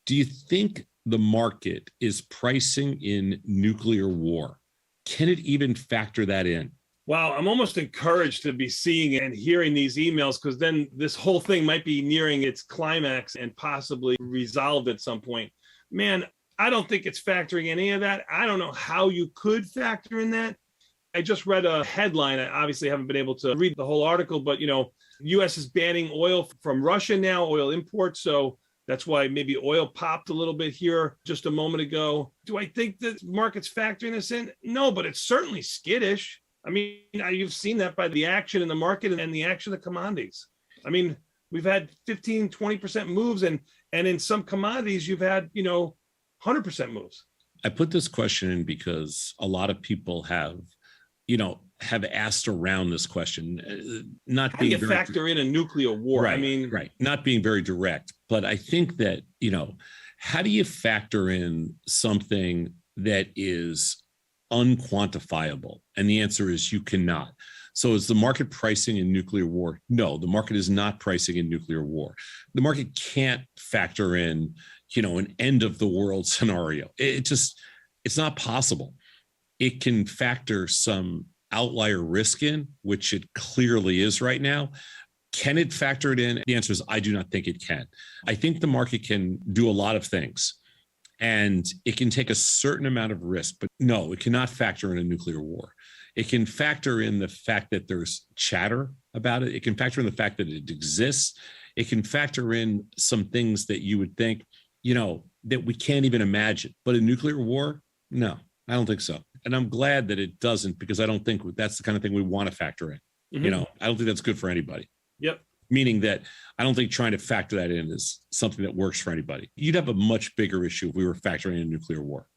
Do you think the market is pricing in nuclear war? Can it even factor that in? Wow, I'm almost encouraged to be seeing and hearing these emails, because then this whole thing might be nearing its climax and possibly resolved at some point. Man, I don't think it's factoring any of that. I don't know how you could factor in that. I just read a headline. I obviously haven't been able to read the whole article, but U.S. is banning oil from Russia now, oil imports. So that's why maybe oil popped a little bit here just a moment ago. Do I think the market's factoring this in? No, but it's certainly skittish. I mean, you've seen that by the action in the market and the action of the commodities. I mean, we've had 15, 20% moves, and in some commodities, you've had, 100% moves. I put this question in because a lot of people have asked around this question, not How being do you factor in a nuclear war? Right, right. Not being very direct, but I think that, how do you factor in something that is unquantifiable? And the answer is you cannot. So is the market pricing in nuclear war? No, the market is not pricing in nuclear war. The market can't factor in, an end of the world scenario. It's not possible. It can factor some outlier risk in, which it clearly is right now. Can it factor it in? The answer is I do not think it can. I think the market can do a lot of things, and it can take a certain amount of risk, but no, it cannot factor in a nuclear war. It can factor in the fact that there's chatter about it. It can factor in the fact that it exists. It can factor in some things that you would think, that we can't even imagine. But a nuclear war, no, I don't think so. And I'm glad that it doesn't, because I don't think that's the kind of thing we want to factor in. Mm-hmm. I don't think that's good for anybody. Yep. Meaning that I don't think trying to factor that in is something that works for anybody. You'd have a much bigger issue if we were factoring in a nuclear war.